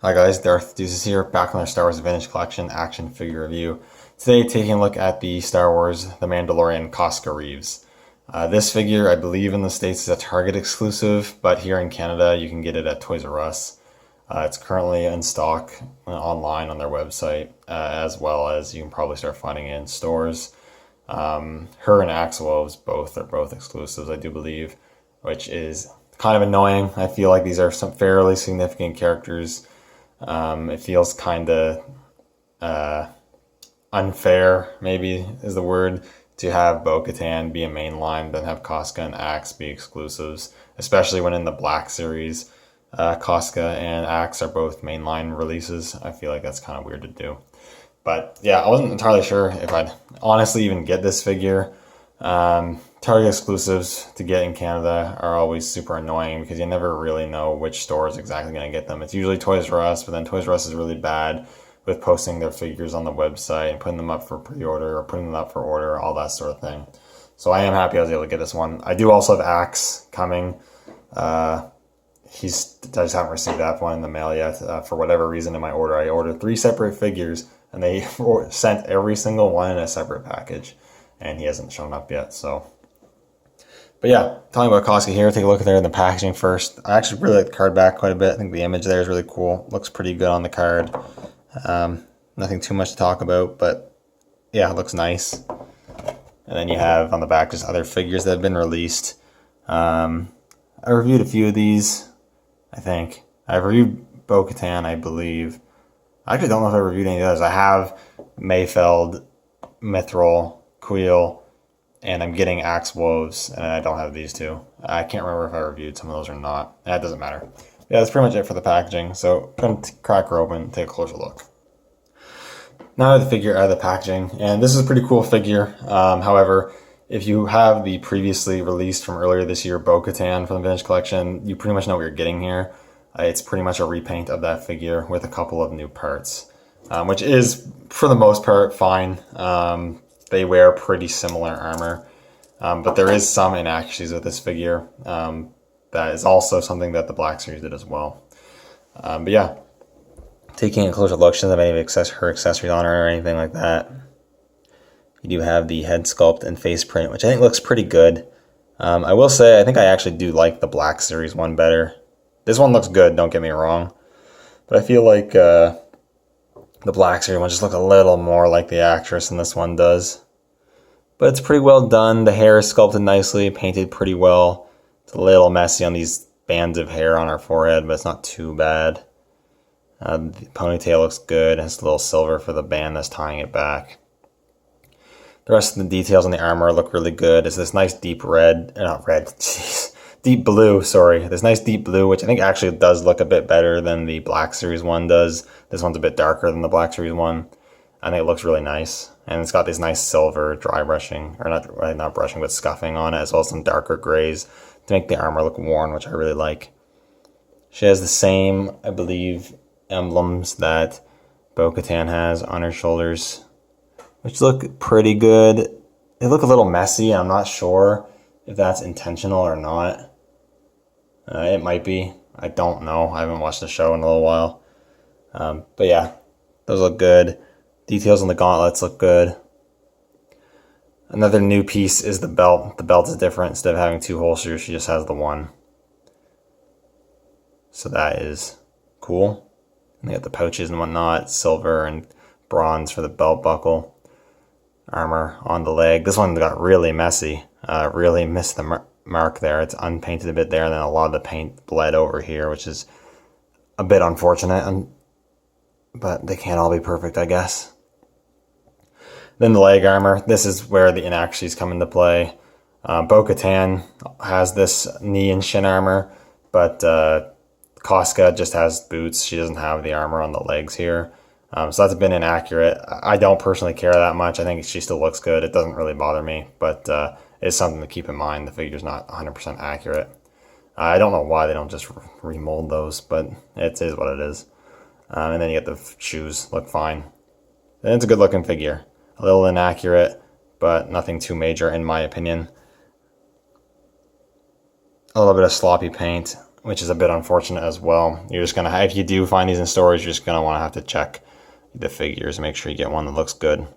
Hi guys, Darth Deuces here, back on our Star Wars Vintage Collection action figure review. Today, taking a look at the Star Wars The Mandalorian Koska Reeves. This figure, I believe in the States, is a Target exclusive, but here in Canada, you can get it at Toys R Us. It's currently in stock online on their website, as well as you can probably start finding it in stores. Her and Axelwoves are both exclusives, I do believe, which is kind of annoying. I feel like these are some fairly significant characters. It feels kind of unfair, maybe is the word, to have Bo-Katan be a mainline, then have Koska and Axe be exclusives, especially when in the Black series, Koska and Axe are both mainline releases. I feel like that's kind of weird to do. But yeah, I wasn't entirely sure if I'd honestly even get this figure. Target exclusives to get in Canada are always super annoying because you never really know which store is exactly going to get them. It's usually Toys R Us, but then Toys R Us is really bad with posting their figures on the website and putting them up for pre-order or putting them up for order, all that sort of thing. So I am happy I was able to get this one. I do also have Axe coming. I just haven't received that one in the mail yet. For whatever reason in my order, I ordered 3 separate figures and they sent every single one in a separate package, and he hasn't shown up yet. So. But yeah, talking about Koska here, take a look at there in the packaging first. I actually really like the card back quite a bit. I think the image there is really cool. Looks pretty good on the card. Nothing too much to talk about, but yeah, it looks nice. And then you have on the back just other figures that have been released. I reviewed a few of these, I think. I've reviewed Bo-Katan, I believe. I actually don't know if I reviewed any of those. I have Mayfeld, Mithril, Queel, and I'm getting Axelwoves, and I don't have these two. I can't remember if I reviewed some of those or not. That doesn't matter. Yeah, that's pretty much it for the packaging. So I'm going to crack her open and take a closer look. Now the figure out of the packaging, and this is a pretty cool figure. However, if you have the previously released from earlier this year Bo-Katan from the Vintage Collection, you pretty much know what you're getting here. It's pretty much a repaint of that figure with a couple of new parts, which is, for the most part, fine. They wear pretty similar armor, but there is some inaccuracies with this figure. That is also something that the Black Series did as well. But yeah, taking a closer look, she doesn't have any of her accessories on her or anything like that. You do have the head sculpt and face print, which I think looks pretty good. I will say, I think I actually do like the Black Series one better. This one looks good, don't get me wrong, but I feel like the Black Series one just looks a little more like the actress than this one does. But it's pretty well done. The hair is sculpted nicely, painted pretty well. It's a little messy on these bands of hair on her forehead, but it's not too bad. The ponytail looks good. It has a little silver for the band that's tying it back. The rest of the details on the armor look really good. It's this nice deep deep blue, sorry. This nice deep blue, which I think actually does look a bit better than the Black Series one does. This one's a bit darker than the Black Series one. I think it looks really nice. And it's got this nice silver dry brushing, or not brushing, but scuffing on it, as well as some darker grays to make the armor look worn, which I really like. She has the same, I believe, emblems that Bo-Katan has on her shoulders, which look pretty good. They look a little messy. I'm not sure if that's intentional or not. It might be. I don't know. I haven't watched the show in a little while. But yeah, those look good. Details on the gauntlets look good. Another new piece is the belt. The belt is different. Instead of having 2 holsters, she just has the one. So that is cool. And they got the pouches and whatnot, silver and bronze for the belt buckle. Armor on the leg. This one got really messy. Really missed the mark there. It's unpainted a bit there, and then a lot of the paint bled over here, which is a bit unfortunate. But they can't all be perfect, I guess. Then the leg armor. This is where the inaccuracies come into play. Bo-Katan has this knee and shin armor, but Koska just has boots. She doesn't have the armor on the legs here. So that's been inaccurate. I don't personally care that much. I think she still looks good. It doesn't really bother me, but it's something to keep in mind. The figure's not 100% accurate. I don't know why they don't just remold those, but it is what it is. And then you get the shoes, look fine. And it's a good looking figure. A little inaccurate, but nothing too major in my opinion. A little bit of sloppy paint, which is a bit unfortunate as well. You're just gonna if you do find these in stores, you're just gonna want to have to check the figures and make sure you get one that looks good. In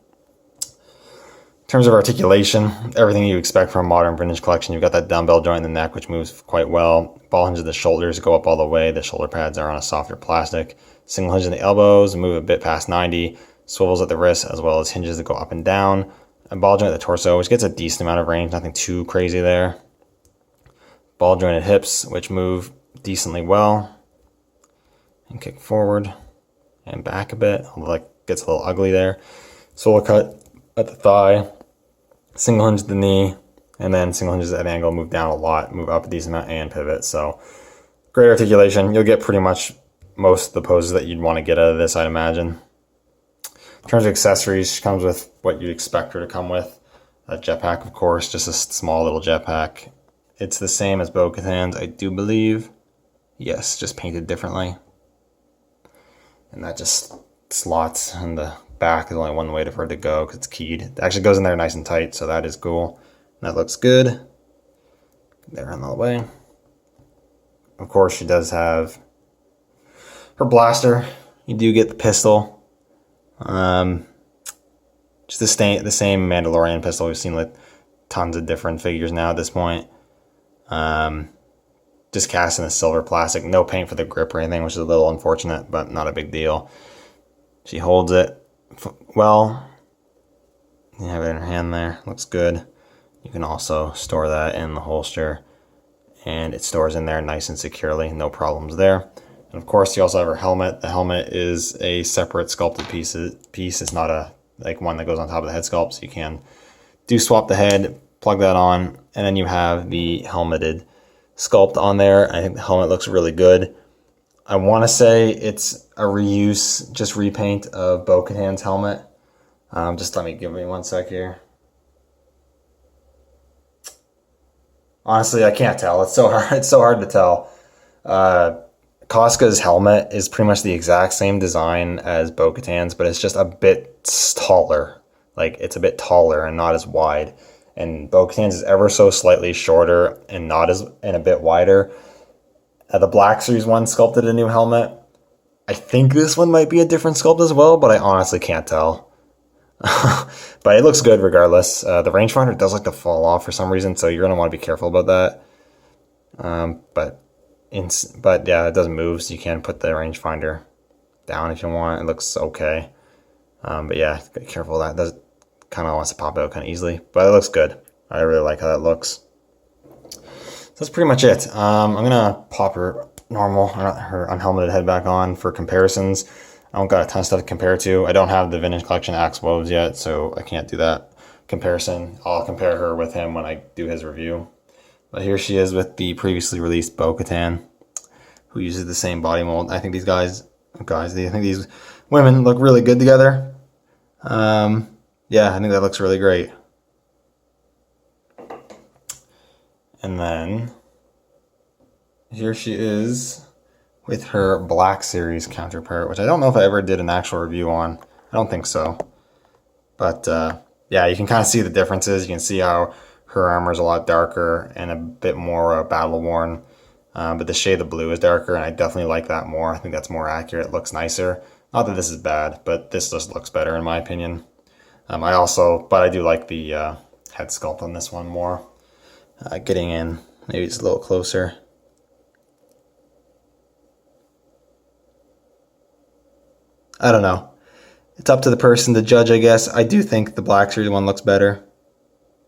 terms of articulation, everything you expect from a modern vintage collection. You've got that dumbbell joint in the neck, which moves quite well. Ball hinge of the shoulders go up all the way. The shoulder pads are on a softer plastic. Single hinge in the elbows, move a bit past 90. Swivels at the wrist, as well as hinges that go up and down. A ball joint at the torso, which gets a decent amount of range, nothing too crazy there. Ball jointed hips, which move decently well. And kick forward and back a bit, although like gets a little ugly there. Sole cut at the thigh. Single hinge at the knee, and then single hinges at an angle, move down a lot, move up a decent amount, and pivot. So great articulation. You'll get pretty much most of the poses that you'd want to get out of this, I'd imagine. In terms of accessories, she comes with what you'd expect her to come with. A jetpack, of course, just a small little jetpack. It's the same as Bo-Katan's, I do believe. Yes, just painted differently. And that just slots in the back. Is only one way for her to go because it's keyed. It actually goes in there nice and tight, so that is cool. That looks good. There on the way. Of course, she does have her blaster. You do get the pistol. Just the same Mandalorian pistol. We've seen like tons of different figures now at this point. Just cast in a silver plastic. No paint for the grip or anything, which is a little unfortunate, but not a big deal. She holds it well. You have it in her hand there. Looks good. You can also store that in the holster, and it stores in there nice and securely. No problems there. And of course, you also have her helmet. The helmet is a separate sculpted piece. It's not a like one that goes on top of the head sculpt, so you can swap the head, plug that on, and then you have the helmeted sculpt on there. I think the helmet looks really good. I want to say it's a reuse, just repaint of Bo-Katan's helmet. Just give me 1 sec here. Honestly, I can't tell. It's so hard. It's so hard to tell. Koska's helmet is pretty much the exact same design as Bo-Katan's, but it's just a bit taller. Like, it's a bit taller and not as wide. And Bo-Katan's is ever so slightly shorter and a bit wider. The Black Series one sculpted a new helmet. I think this one might be a different sculpt as well, but I honestly can't tell. But it looks good regardless. The rangefinder does like to fall off for some reason, so you're going to want to be careful about that. But yeah, it doesn't move, so you can put the rangefinder down if you want. It looks okay. But yeah, be careful of that. It does kind of wants to pop out kind of easily, but it looks good. I really like how that looks. So that's pretty much it. I'm gonna pop her her unhelmeted head back on for comparisons. I don't got a ton of stuff to compare to. I don't have the vintage collection axe woves yet, so I can't do that comparison. I'll compare her with him when I do his review. But here she is with the previously released Bo-Katan, who uses the same body mold. I think these these women look really good together. Yeah, I think that looks really great. And then here she is with her Black Series counterpart, which I don't know if I ever did an actual review on. I don't think so. But yeah, you can kind of see the differences. You can see how her armor is a lot darker and a bit more battle worn. But the shade of blue is darker, and I definitely like that more. I think that's more accurate. It looks nicer. Not that this is bad, but this just looks better in my opinion. But I do like the head sculpt on this one more. Getting in, maybe it's a little closer. I don't know. It's up to the person to judge, I guess. I do think the Black Series one looks better.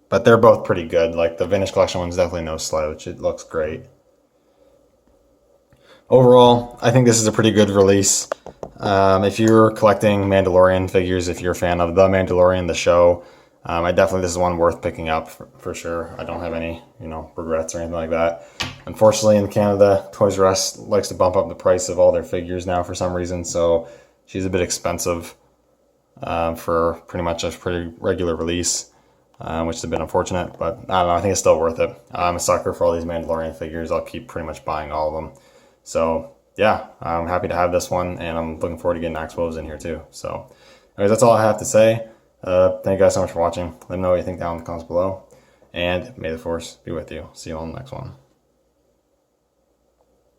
But they're both pretty good. Like, the Vintage Collection one's definitely no slouch. It looks great. Overall, I think this is a pretty good release. If you're collecting Mandalorian figures, if you're a fan of The Mandalorian, the show, this is one worth picking up for sure. I don't have any, regrets or anything like that. Unfortunately, in Canada, Toys R Us likes to bump up the price of all their figures now for some reason, so she's a bit expensive for pretty much a pretty regular release, which is a bit unfortunate, but I don't know, I think it's still worth it. I'm a sucker for all these Mandalorian figures. I'll keep pretty much buying all of them. So yeah, I'm happy to have this one, and I'm looking forward to getting Axe Wolves in here too. So anyways, that's all I have to say. Thank you guys so much for watching. Let me know what you think down in the comments below, and may the Force be with you. See you on the next one.